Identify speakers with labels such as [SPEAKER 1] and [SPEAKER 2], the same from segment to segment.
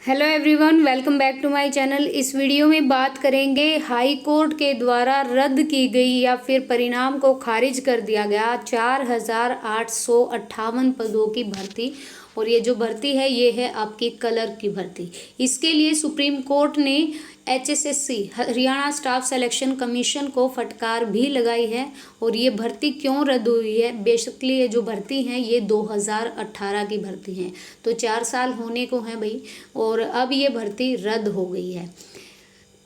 [SPEAKER 1] Hello everyone, welcome back to my channel. इस video में बात करेंगे हाई कोर्ट के द्वारा रद्द की गई या फिर परिणाम को खारिज कर दिया गया 4,858 पदों की भर्ती। और ये जो भर्ती है ये है आपकी क्लर्क की भर्ती। इसके लिए सुप्रीम कोर्ट ने HSSC Haryana staff selection commission को फटकार भी लगाई है। और ये भर्ती क्यों रद्द हुई है? बेसिकली ये जो भर्ती हैं ये 2018 की भर्ती हैं, तो 4 साल होने को हैं भाई, और अब ये भर्ती रद्द हो गई है।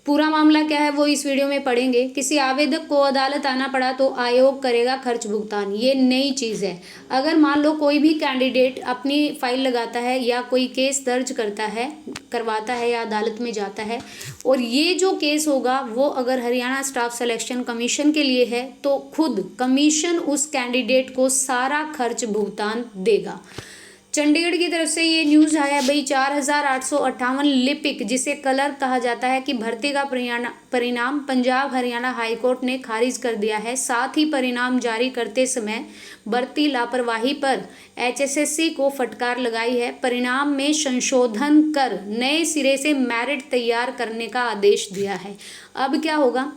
[SPEAKER 1] पूरा मामला क्या है वो इस वीडियो में पढ़ेंगे। किसी आवेदक को अदालत आना पड़ा तो आयोग करेगा खर्च भुगतान, ये नई चीज़ है। अगर मान लो कोई भी कैंडिडेट अपनी फाइल लगाता है या कोई केस दर्ज करवाता है या अदालत में जाता है, और ये जो केस होगा वो अगर हरियाणा स्टाफ सिलेक्शन कमीशन के लिए है तो खुद कमीशन उस कैंडिडेट को सारा खर्च भुगतान देगा। चंडीगढ़ की तरफ से ये न्यूज़ आया भाई, 4,858 लिपिक जिसे क्लर्क कहा जाता है कि भर्ती का परिणाम पंजाब हरियाणा हाईकोर्ट ने खारिज कर दिया है। साथ ही परिणाम जारी करते समय बढ़ती लापरवाही पर HSSC को फटकार लगाई है। परिणाम में संशोधन कर नए सिरे से मेरिट तैयार करने का आदेश दिया है। अब क्या होगा?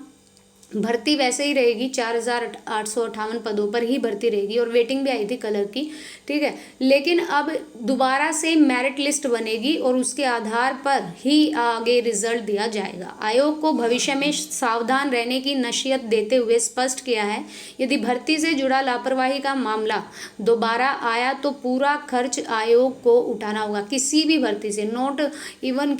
[SPEAKER 1] भर्ती वैसे ही रहेगी, 4,858 पदों पर ही भर्ती रहेगी और वेटिंग भी आई थी क्लर्क की, ठीक है। लेकिन अब दोबारा से मेरिट लिस्ट बनेगी और उसके आधार पर ही आगे रिजल्ट दिया जाएगा। आयोग को भविष्य में सावधान रहने की नसीहत देते हुए स्पष्ट किया है, यदि भर्ती से जुड़ा लापरवाही का मामला दोबारा आया तो पूरा खर्च आयोग को उठाना होगा। किसी भी भर्ती से, नॉट इवन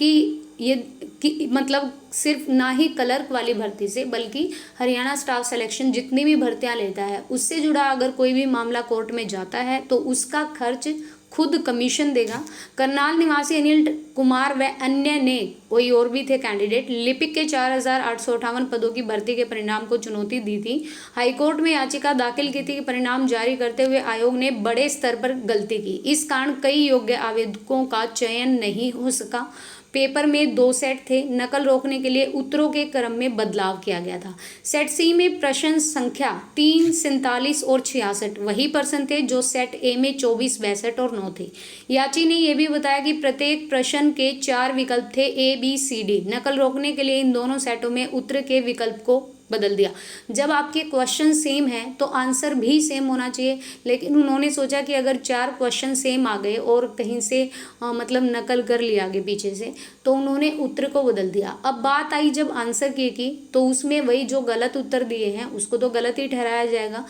[SPEAKER 1] मतलब सिर्फ ना ही क्लर्क वाली भर्ती से, बल्कि हरियाणा स्टाफ सिलेक्शन जितनी भी भर्तियां लेता है उससे जुड़ा अगर कोई भी मामला कोर्ट में जाता है तो उसका खर्च खुद कमीशन देगा। करनाल निवासी अनिल कुमार व अन्य ने, कोई और भी थे कैंडिडेट, लिपिक के 4,858 पदों की भर्ती के परिणाम को चुनौती दी थी। हाईकोर्ट में याचिका दाखिल की थी कि परिणाम जारी करते हुए आयोग ने बड़े स्तर पर गलती की। इस कारण कई योग्य आवेदकों का चयन नहीं हो सका। पेपर में 2 सेट थे। नकल रोकने के लिए उत्तरों के क्रम में बदलाव किया गया था। सेट सी में प्रश्न संख्या 3, 47 और 66 वही प्रश्न थे जो सेट ए में 24, 62 और 9 थे। याची ने यह भी बताया कि प्रत्येक प्रश्न के 4 विकल्प थे, ABCD। नकल रोकने के लिए इन दोनों सेटों में उत्तर के विकल्प को बदल दिया। जब आपके क्वेश्चन सेम है तो आंसर भी सेम होना चाहिए, लेकिन उन्होंने सोचा कि अगर 4 क्वेश्चन सेम आ गए और कहीं से मतलब नकल कर लिया आगे पीछे से, तो उन्होंने उत्तर को बदल दिया। अब बात आई जब आंसर की तो उसमें वही जो गलत उत्तर दिए हैं उसको तो गलत ही ठहराया जाएगा।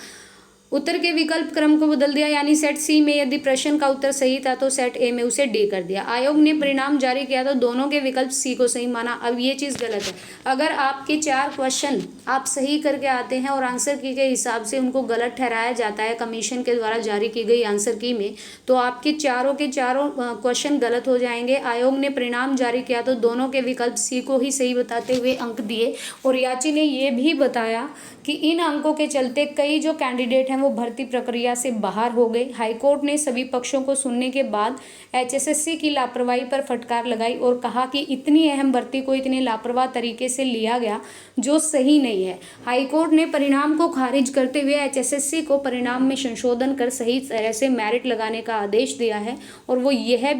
[SPEAKER 1] उत्तर के विकल्प क्रम को बदल दिया, यानी सेट सी में यदि प्रश्न का उत्तर सही था तो सेट ए में उसे डी कर दिया। आयोग ने परिणाम जारी किया तो दोनों के विकल्प सी को सही माना। अब ये चीज़ गलत है। अगर आपके 4 क्वेश्चन आप सही करके आते हैं और आंसर की के हिसाब से उनको गलत ठहराया जाता है कमीशन के द्वारा जारी की गई आंसर की में, तो आपके चारों के चारों क्वेश्चन गलत हो जाएंगे। आयोग ने परिणाम जारी किया तो दोनों के विकल्प सी को ही सही बताते हुए अंक दिए। और याची ने यह भी बताया कि इन अंकों के चलते कई जो कैंडिडेट हैं वो भर्ती प्रक्रिया से बाहर हो गए। हाईकोर्ट ने सभी पक्षों को सुनने के बाद HSSC की लापरवाही पर फटकार लगाई और कहा कि इतनी अहम भर्ती को इतने लापरवाह तरीके से लिया गया जो सही नहीं है। हाईकोर्ट ने परिणाम को खारिज करते हुए HSSC को परिणाम में संशोधन कर सही तरह से मेरिट लगाने का आदेश दिया है। और वो यह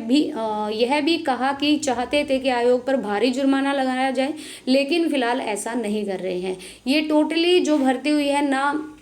[SPEAKER 1] भी कहा कि चाहते थे कि आयोग पर भारी जुर्माना लगाया जाए, लेकिन फिलहाल ऐसा नहीं कर रहे हैं। ये टोटली जो भर्ती हुई है ना,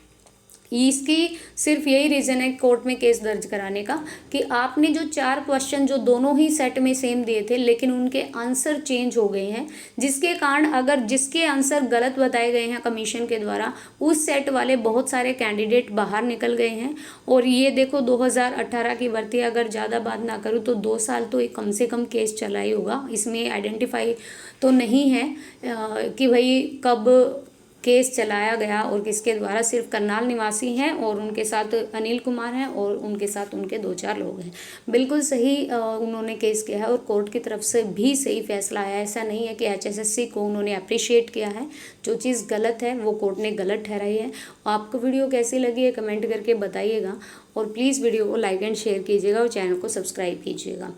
[SPEAKER 1] इसकी सिर्फ यही रीज़न है कोर्ट में केस दर्ज कराने का कि आपने जो 4 क्वेश्चन जो दोनों ही सेट में सेम दिए थे लेकिन उनके आंसर चेंज हो गए हैं, जिसके कारण अगर जिसके आंसर गलत बताए गए हैं कमीशन के द्वारा, उस सेट वाले बहुत सारे कैंडिडेट बाहर निकल गए हैं। और ये देखो 2018 की भर्ती, अगर ज़्यादा बात ना करूँ तो 2 साल तो एक कम से कम केस चला ही होगा। इसमें आइडेंटिफाई तो नहीं है कि भाई कब केस चलाया गया और किसके द्वारा। सिर्फ करनाल निवासी हैं और उनके साथ अनिल कुमार हैं और उनके साथ उनके 2-4 लोग हैं। बिल्कुल सही उन्होंने केस किया है और कोर्ट की तरफ से भी सही फैसला आया है। ऐसा नहीं है कि HSSC को उन्होंने अप्रिशिएट किया है। जो चीज़ गलत है वो कोर्ट ने गलत ठहराई है। आपको वीडियो कैसी लगी है कमेंट करके बताइएगा और प्लीज़ वीडियो को लाइक एंड शेयर कीजिएगा और चैनल को सब्सक्राइब कीजिएगा।